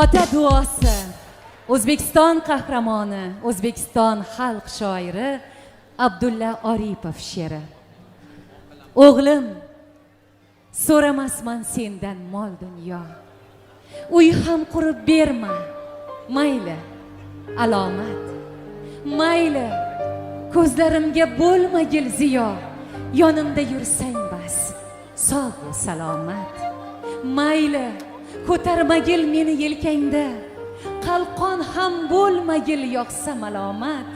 Ota duosi. O'zbekiston qahramoni, O'zbekiston xalq shoiri Abdulla Oripov she'ri. O'g'lim, so'ramasman sendan mol dunyo. Uy ham qurib berma, mayli alomat. Mayli ko'zlarimga bo'lmagil ziyo, yonimda yursang bas, sog' va salomat. Mayli ko'tarmagil meni yelkangda, qalqon ham bo'lmagil yoqsa malomat.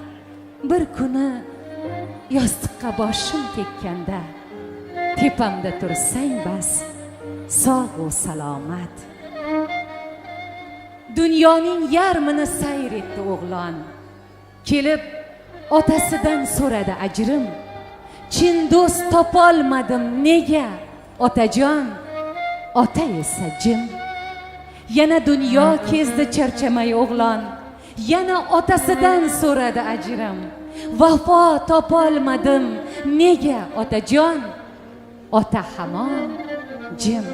Bir kuni yostiqqa boshim tekkanda, tepamda tursang bas, sog' va salomat. Dunyoning yarmini sayr etdi o'g'lon, kelib otasidan so'radi ajrim. Chin do'st topolmadim nega, otajon, ota esa jim. Yana dunyo kezdi charchamay o'g'lon, yana otasidan so'radi ajrim. Vafo topolmadim nega, otajon, ota hamon jim.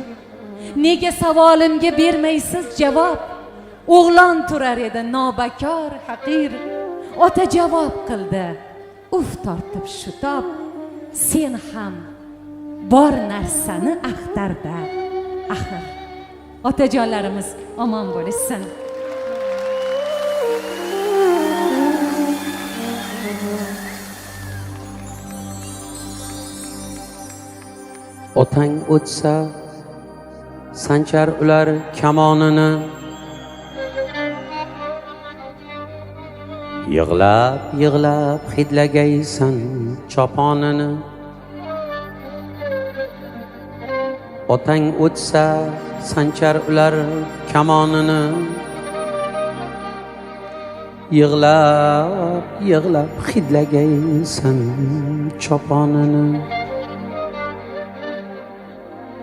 Nega savolimga bermaysiz javob? O'g'lon turar edi nobakor haqir. Ota javob qildi, uf tortib shu top, sen ham bor narsani axtarda axir. Otajonlarimiz omon bo'lishsin. Otang o'tsa sanchar ular kamonini, yig'lab yig'lab hidlagaysan choponini. Otang o'tsa sanchar ular kamonini, yig'lab yig'lab hidlagaysan choponini.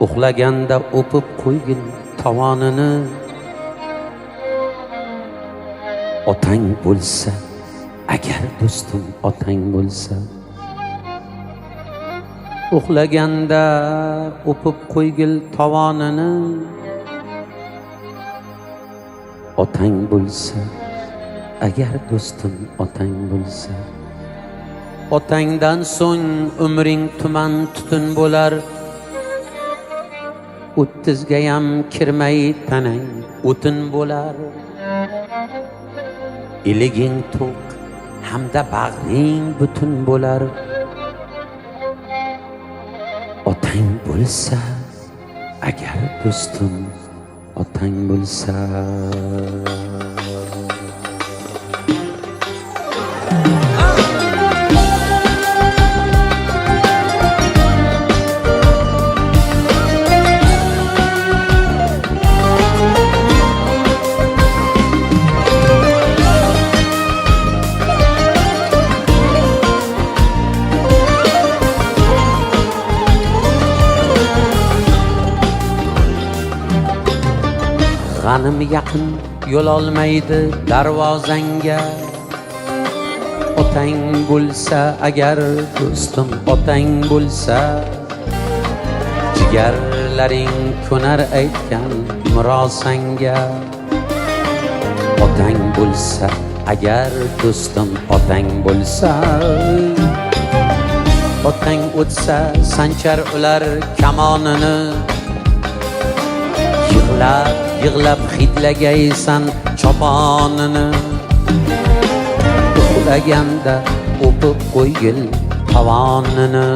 Uxlaganda o'pib qo'ygil tovonini. Otang bo'lsa, agar do'stim otang bo'lsa, uxlaganda o'pib qo'ygil tovonini. Otang bo'lsa, agar do'stim otang bo'lsa, otangdan so'ng umring tuman tutun bo'lar. 30gayam kirmay tanang o'tin bo'lar. Iliging to'q hamda bag'ring butun bo'lar. Otang bo'lsa, agar do'stim otang bo'lsa. G'anim yaqin yo'l olmaydi darvozangga. Otang bo'lsa, agar do'stim otang bo'lsa, jigarlaring ko'nar aytgan murosanga. Otang bo'lsa, agar do'stim otang bo'lsa, otang o'tsa sanchar ular kamonini, yig'lab yig'lab hidlagaysan choponini. Uxlaganda o'pib qo'ygil tovonini.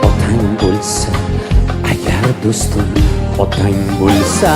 Otang bo'lsa, agar do'stim otang bo'lsa.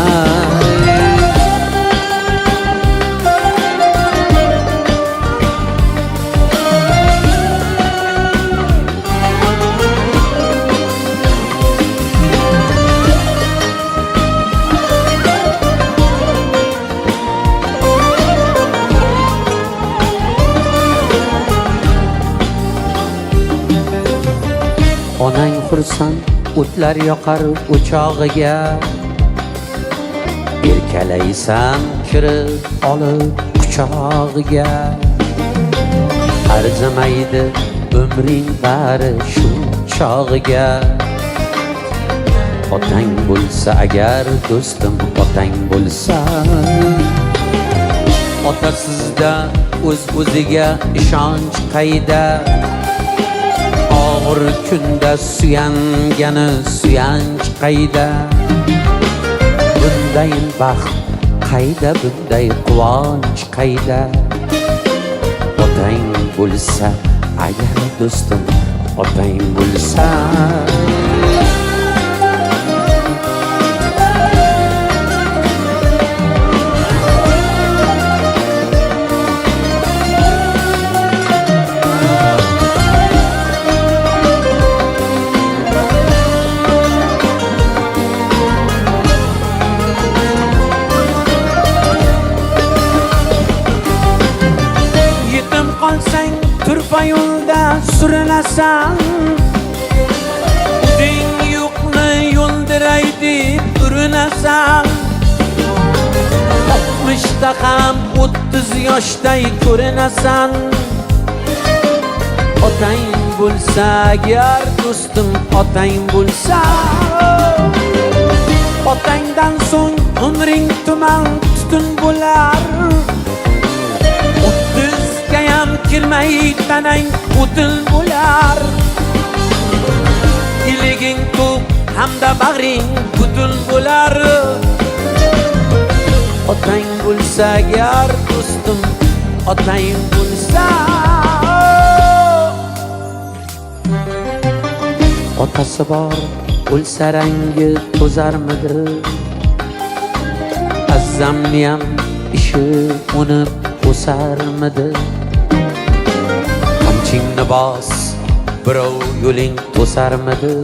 Onang xursand o'tlar yoqar o'chog'iga, erkalaysan kirib olib quchog'iga. Arzimaydi umring bari shu chog'iga. otang bo'lsa agar do'stim otang bo'lsa, otasizda o'z-o'ziga ishonch qayda, og'ir kunda suyangani suyanch qayda, bunday baxt qayda, bunday quvonch qayda, otang bo'lsa agar do'stim otang bo'lsa. Qolsang turfa yo'lda surinasan, o'zing yo'qni yo'ldiray deb urinasan, 60da ham 30 yoshday ko'rinasan. Otang bo'lsa agar do'stim otang bo'lsa, otangdan so'ng umring tuman tutun bo'lar, kirmay tanang o'tin bo'lar, iliging to'q hamda bag'ring butun bo'lar. Otang bo'lsa agar do'stim otang bo'lsa, otasi bor o'lsa rangi to'zarmidi, azzamniyam ishi unib o'sarmidi, qamchingni bos birov yo'ling to'sarmidi,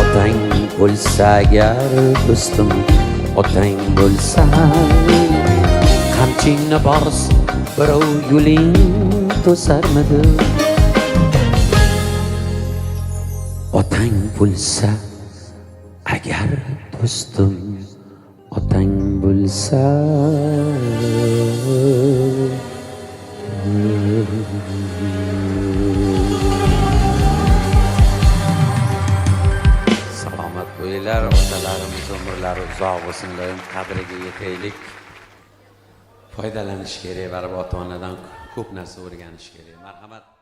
otang bo'lsa agar do'stim otang bo'lsa, qamchingni bos birov yo'ling to'sarmidi, otang bo'lsa agar do'stim otang bo'lsa. Salomat bo'linglar, otalarimiz umrlari uzoq bo'lsin, doim qadriga yetaylik. Foydalanish kerak, baribir ota-onadan ko'p narsa o'rganish kerak. Marhamat.